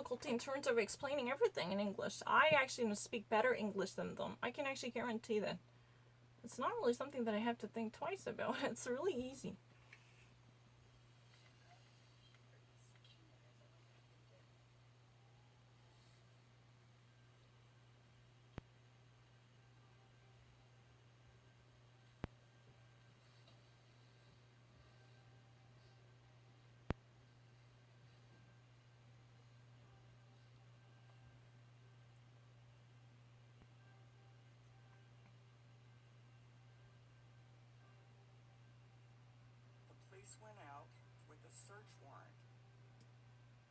difficulty in terms of explaining everything in English. I actually speak better English than them. I can actually guarantee that. It's not really something that I have to think twice about. It's really easy. The police went out with a search warrant.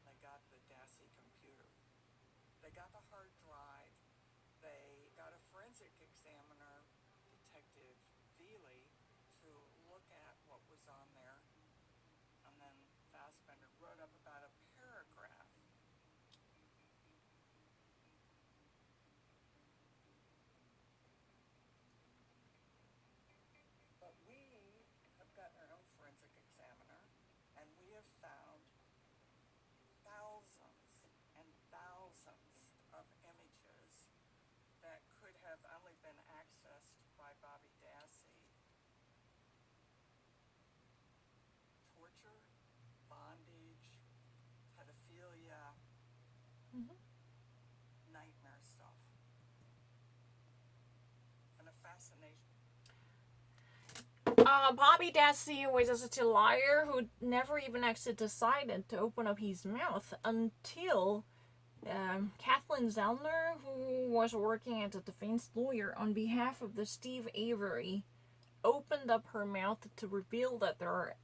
They got the Dassey computer. They got the hard drive. They got a forensic examiner, Detective Juli, to look at what was on there. And then Fassbender wrote up about a paragraph. But we have gotten our own forensic examiner, and we have found thousands and thousands of images that could have only been accessed by Bobby Dassey. Torture, bondage, pedophilia, Mm-hmm. nightmare stuff, and a fascination. Bobby Dassey was such a liar who never even actually decided to open up his mouth until Kathleen Zellner, who was working as a defense lawyer on behalf of the Steve Avery, opened up her mouth to reveal that there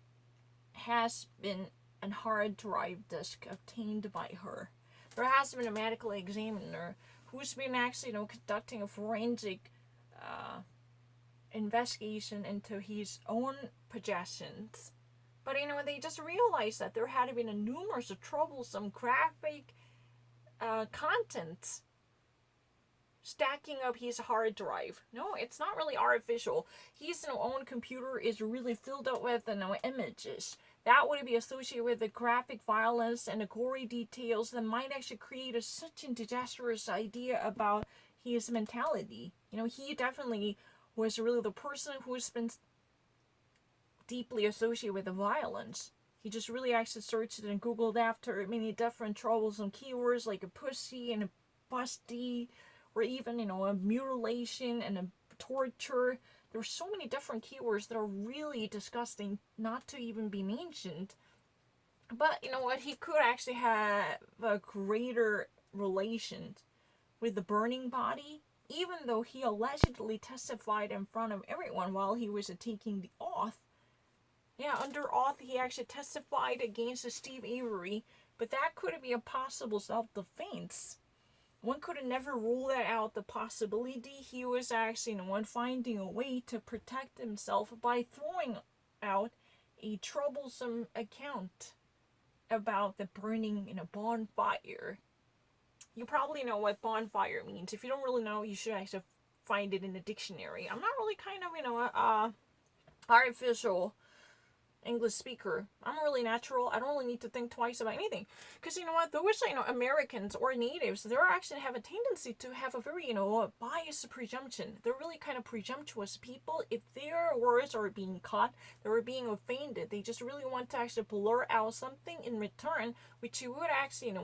has been a hard drive disk obtained by her. There has been a medical examiner who's been actually, conducting a forensic investigation into his own possessions. But they just realized that there had been a numerous of troublesome graphic content stacking up his hard drive. No, it's not really artificial. His own computer is really filled up with images that would be associated with the graphic violence and the gory details that might actually create such a disastrous idea about his mentality. He definitely was really the person who's been deeply associated with the violence. He just really actually searched and googled after many different troublesome keywords like a pussy and a busty, or even a mutilation and a torture. There's so many different keywords that are really disgusting not to even be mentioned. But you know what? He could actually have a greater relation with the burning body, even though he allegedly testified in front of everyone while he was taking the oath. Yeah, under oath, he actually testified against Steve Avery, but that could be a possible self-defense. One could have never ruled that out, the possibility he was actually finding a way to protect himself by throwing out a troublesome account about the burning in a bonfire. You probably know what bonfire means. If you don't really know, you should actually find it in the dictionary. I'm not really kind of, artificial English speaker. I'm really natural. I don't really need to think twice about anything. Because you know what? Those, Americans or natives, they actually have a tendency to have a very, biased presumption. They're really kind of presumptuous people. If their words are being caught, they're being offended. They just really want to actually blur out something in return, which you would actually,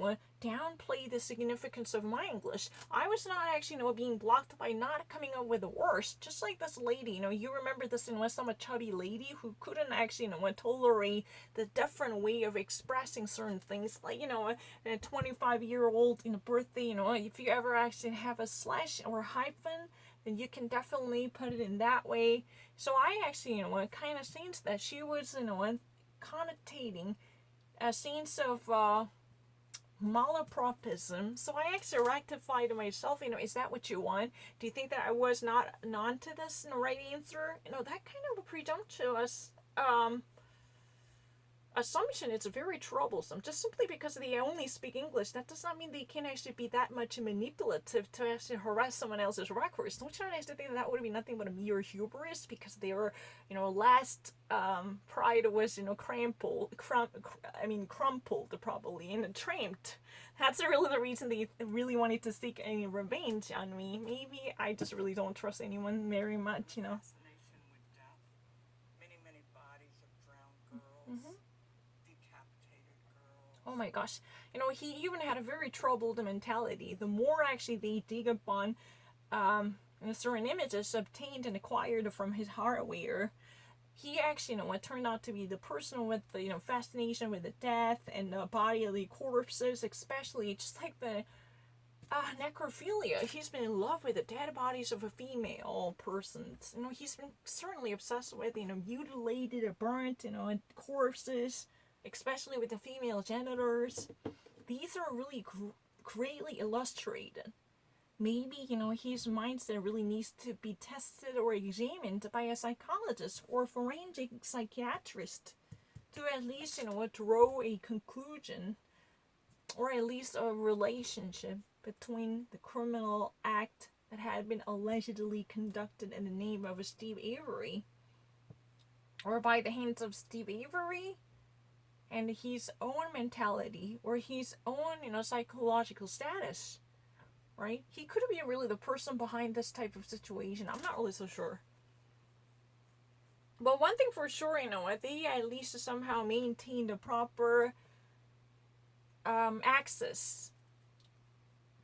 downplay the significance of my English. I was not actually, being blocked by not coming up with the words. Just like this lady, you remember this some chubby lady who couldn't actually, tolerate the different way of expressing certain things. Like, a 25-year-old birthday, if you ever actually have a slash or a hyphen, then you can definitely put it in that way. So I actually, kind of sense that she was, connotating a sense of, malapropism. So I actually rectified to myself, is that what you want? Do you think that I was not on to this right answer? That kind of a presumptuous assumption is very troublesome. Just simply because they only speak English, that does not mean they can actually be that much manipulative to actually harass someone else's records. Don't you actually think that would be nothing but a mere hubris because they were, last pride was, crumpled probably and trampled. That's really the reason they really wanted to seek any revenge on me. Maybe I just really don't trust anyone very much. Fascination with death. Many, many bodies of drowned girls, Mm-hmm. decapitated girls. Oh my gosh. He even had a very troubled mentality. The more actually they dig upon certain images obtained and acquired from his hardware, he actually, what turned out to be the person with the, fascination with the death and the bodily corpses, especially just like the necrophilia. He's been in love with the dead bodies of a female persons. He's been certainly obsessed with, mutilated, burnt, corpses, especially with the female genitals. These are really greatly illustrated. Maybe, his mindset really needs to be tested or examined by a psychologist or forensic psychiatrist to at least, draw a conclusion or at least a relationship between the criminal act that had been allegedly conducted in the name of Steve Avery or by the hands of Steve Avery and his own mentality or his own, psychological status, right? He could be really the person behind this type of situation. I'm not really so sure. But one thing for sure, they at least somehow maintained a proper access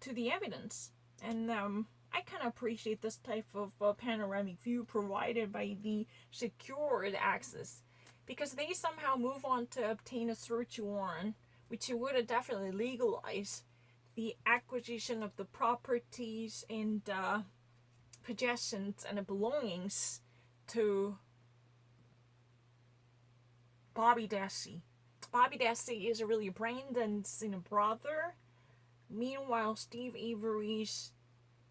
to the evidence. And I kind of appreciate this type of panoramic view provided by the secured access because they somehow move on to obtain a search warrant, which would definitely legalize the acquisition of the properties and possessions and the belongings to Bobby Dassey. Bobby Dassey is really Brandon's brother. Meanwhile, Steve Avery's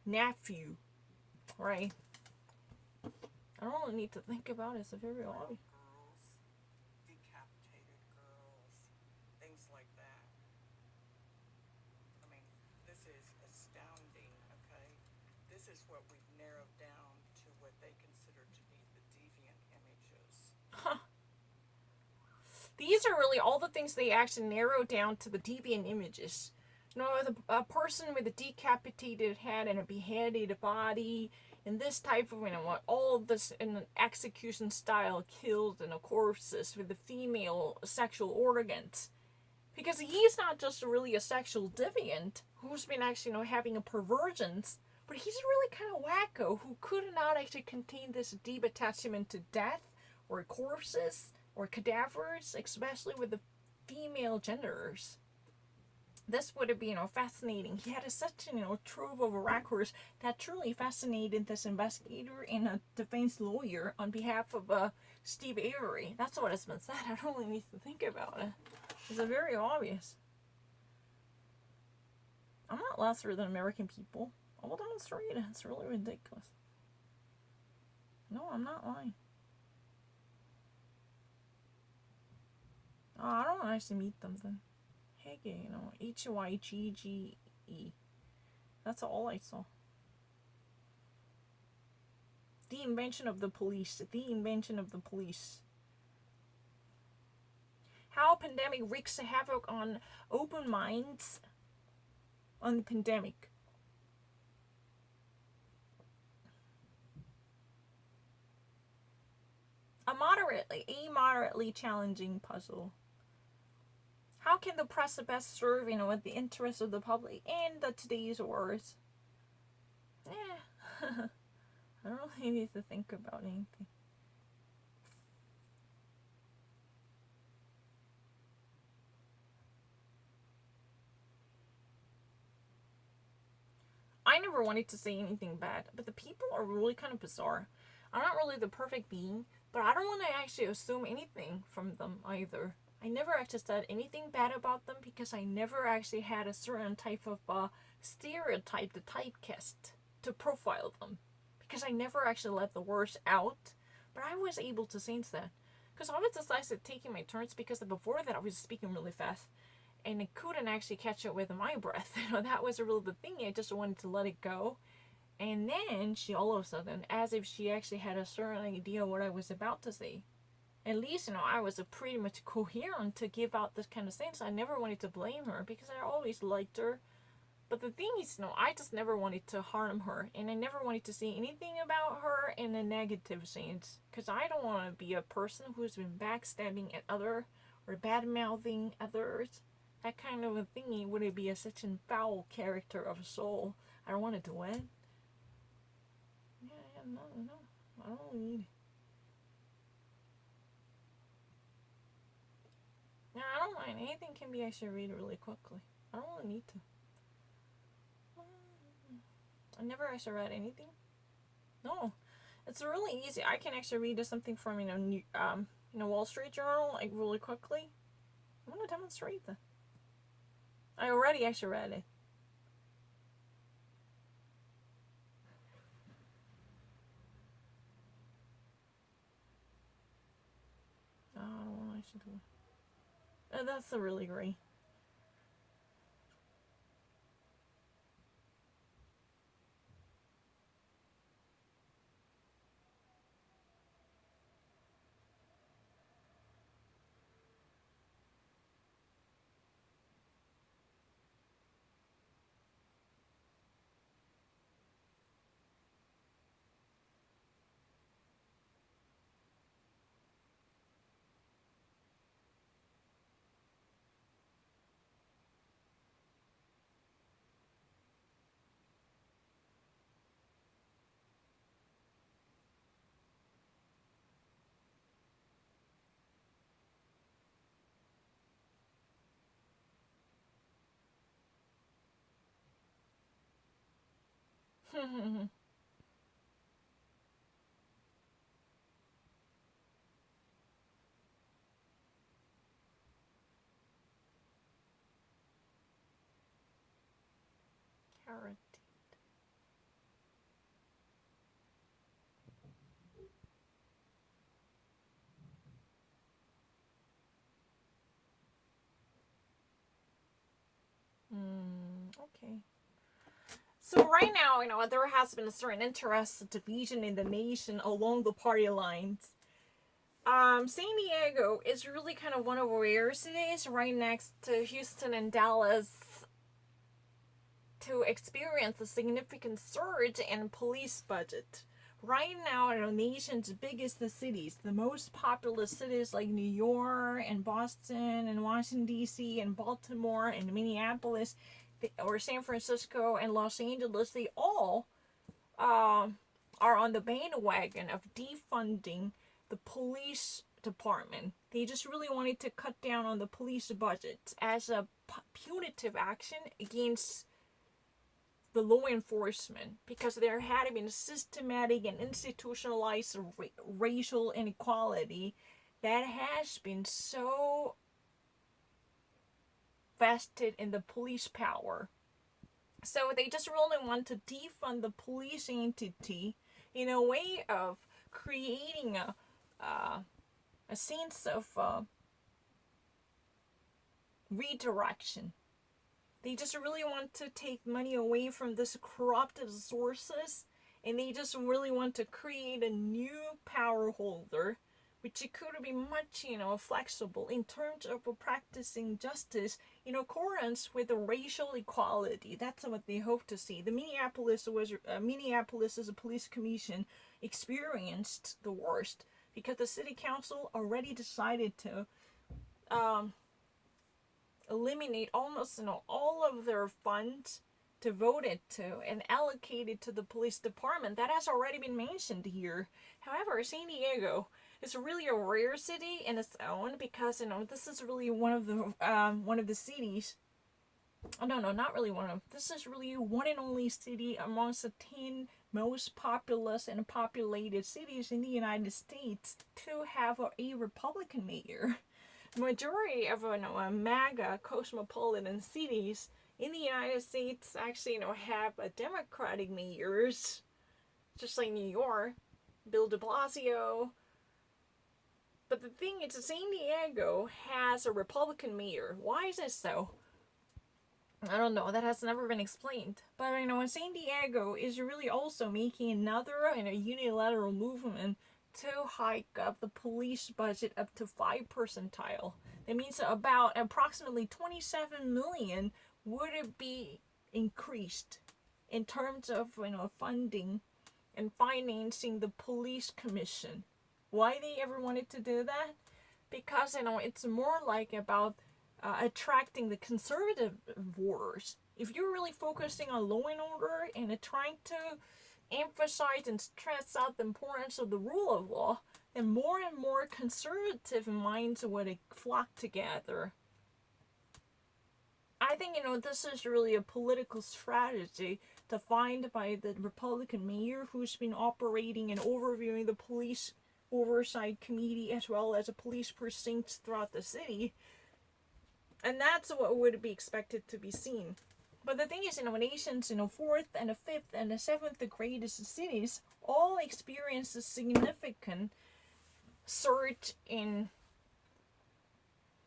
nephew, right? I don't really need to think about it. It's a very obvious. Girls, decapitated girls, things like that. I mean, this is astounding, okay? This is what we've narrowed down to what they consider to be the deviant images. These are really all the things they actually narrow down to the deviant images. A person with a decapitated head and a beheaded body, and this type of, all of this in an execution style killed corpses with the female sexual organs. Because he's not just really a sexual deviant who's been actually, having a perversions, but he's really kind of wacko who could not actually contain this deep attachment to death or corpses or cadavers, especially with the female genders. This would have been, fascinating. He had such a trove of records that truly fascinated this investigator and a defense lawyer on behalf of Steve Avery. That's what has been said. I don't really need to think about it. It's very obvious. I'm not lesser than American people. I will demonstrate it. It's really ridiculous. No, I'm not lying. Oh, I don't actually meet them then. Hege, Hygge. That's all I saw. The invention of the police. How pandemic wreaks havoc on open minds on the pandemic. A moderately challenging puzzle. How can the press best serve, with the interests of the public and today's wars? I don't really need to think about anything. I never wanted to say anything bad, but the people are really kind of bizarre. I'm not really the perfect being, but I don't want to actually assume anything from them either. I never actually said anything bad about them because I never actually had a certain type of stereotype, the typecast, to profile them. Because I never actually let the words out, but I was able to sense that. Because I was decisive taking my turns because before that I was speaking really fast. And I couldn't actually catch up with my breath. That was a real big thing. I just wanted to let it go. And then she all of a sudden, as if she actually had a certain idea what I was about to say. At least, I was pretty much coherent to give out this kind of things. I never wanted to blame her because I always liked her. But the thing is, I just never wanted to harm her. And I never wanted to say anything about her in a negative sense. Because I don't want to be a person who's been backstabbing at other or bad-mouthing others. That kind of a thingy would be such a foul character of a soul. I don't want to do it. Yeah, no. I don't really need it. Yeah, I don't mind. Anything can be actually read really quickly. I don't really need to. I never actually read anything. No, it's really easy. I can actually read something from Wall Street Journal like really quickly. I'm gonna demonstrate that. I already actually read it. I don't know what I should do. That's a really great. Carrot. Okay. So right now, there has been a certain interest division in the nation along the party lines. San Diego is really kind of one of our rare cities right next to Houston and Dallas to experience a significant surge in police budget. Right now, in the nation's biggest cities, the most populous cities like New York and Boston and Washington, D.C. and Baltimore and Minneapolis or San Francisco and Los Angeles, they all are on the bandwagon of defunding the police department. They just really wanted to cut down on the police budget as a punitive action against the law enforcement because there had been systematic and institutionalized racial inequality that has been so vested in the police power. So they just really want to defund the police entity in a way of creating a sense of redirection. They just really want to take money away from this corrupted sources, and they just really want to create a new power holder, which it could be much, flexible in terms of practicing justice in accordance with the racial equality. That's what they hope to see. The Minneapolis police commission experienced the worst because the city council already decided to eliminate almost all of their funds devoted to and allocated to the police department. That has already been mentioned here. However, San Diego is really a rare city in its own because this is really one of the cities. Oh, no, not really one of. This is really one and only city amongst the 10 most populous and populated cities in the United States to have a Republican mayor. Majority of MAGA cosmopolitan cities in the United States actually have a Democratic mayors, just like New York, Bill de Blasio, But the thing is, San Diego has a Republican mayor. Why is this so? I don't know. That has never been explained. But San Diego is really also making another unilateral movement to hike up the police budget up to 5 percentile. That means about approximately 27 million would it be increased in terms of funding and financing the police commission. Why they ever wanted to do that? Because it's more like about attracting the conservative voters. If you're really focusing on law and order and trying to emphasize and stress out the importance of the rule of law, then more and more conservative minds would flock together. I think this is really a political strategy defined by the Republican mayor who's been operating and overviewing the police oversight committee as well as the police precincts throughout the city. And that's what would be expected to be seen. But the thing is, nations, fourth and the fifth and the seventh, the greatest cities, all experience a significant surge in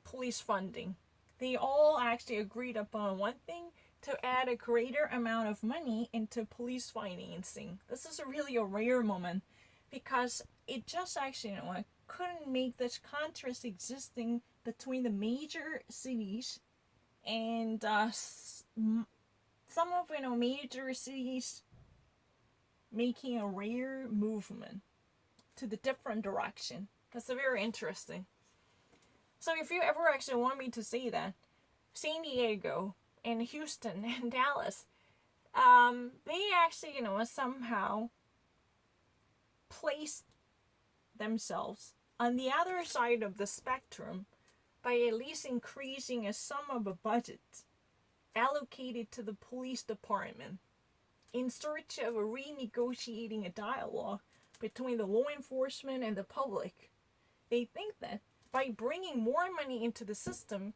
police funding. They all actually agreed upon one thing: to add a greater amount of money into police financing. This is really a rare moment because it just actually, couldn't make this contrast existing between the major cities and some of major cities making a rare movement to the different direction. That's very interesting. So if you ever actually want me to say that, San Diego and Houston and Dallas, they actually somehow place themselves on the other side of the spectrum by at least increasing a sum of a budget allocated to the police department in search of renegotiating a dialogue between the law enforcement and the public. They think that by bringing more money into the system,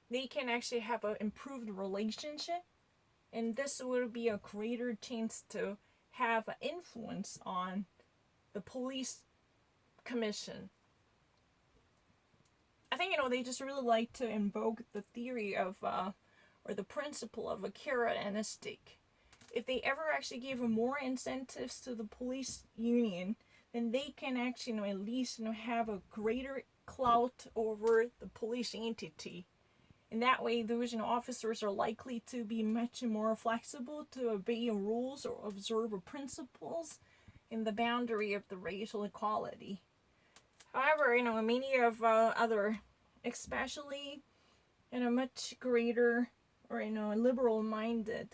they can actually have an improved relationship, and this would be a greater chance to have an influence on the police commission. I think they just really like to invoke the theory of or the principle of a carrot and a stick. If they ever actually give more incentives to the police union, then they can actually at least have a greater clout over the police entity. And that way those officers are likely to be much more flexible to obey rules or observe principles in the boundary of the racial equality. However, many of other, especially much greater or liberal-minded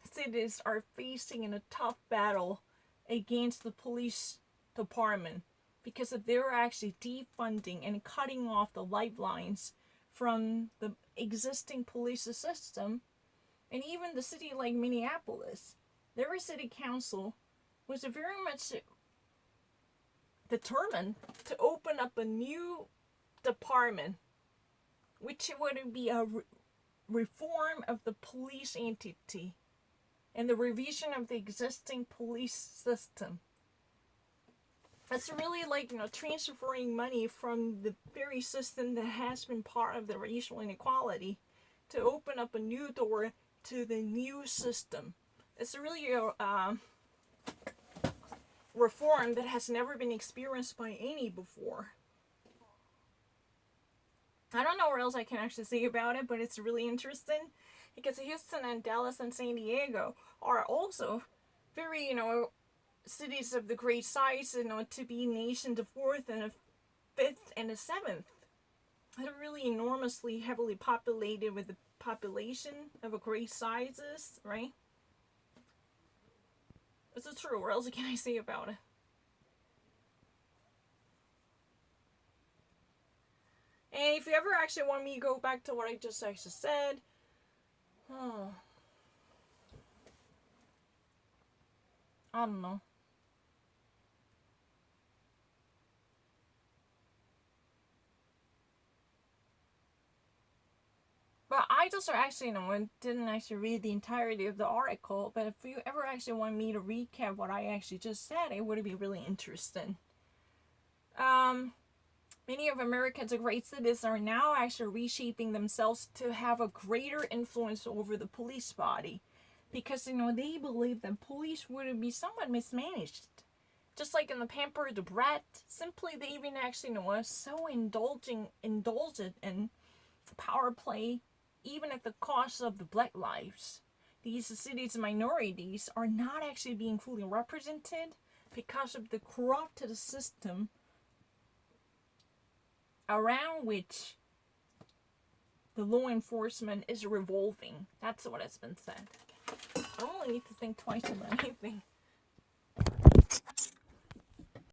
cities are facing a tough battle against the police department because they're actually defunding and cutting off the lifelines from the existing police system. And even the city like Minneapolis, their city council was very much determined to open up a new department, which would be a reform of the police entity and the revision of the existing police system. It's really like transferring money from the very system that has been part of the racial inequality to open up a new door to the new system. It's really a reform that has never been experienced by any before. I don't know what else I can actually say about it, but it's really interesting because Houston and Dallas and San Diego are also very, cities of the great size, to be nationed the fourth and the fifth and the seventh. They're really enormously heavily populated with the population of a great sizes, right? It's true. What else can I say about it? And if you ever actually want me to go back to what I just actually said, I don't know. But I I just actually, I didn't actually read the entirety of the article, but if you ever actually want me to recap what I actually just said, it would be really interesting. Many of America's great citizens are now actually reshaping themselves to have a greater influence over the police body, because they believe that police would be somewhat mismanaged. Just like in the Pampered Brat, simply they even actually are so indulgent in power play, even at the cost of the black lives. These cities' minorities are not actually being fully represented because of the corrupted system around which the law enforcement is revolving. That's what has been said. I don't really need to think twice about anything.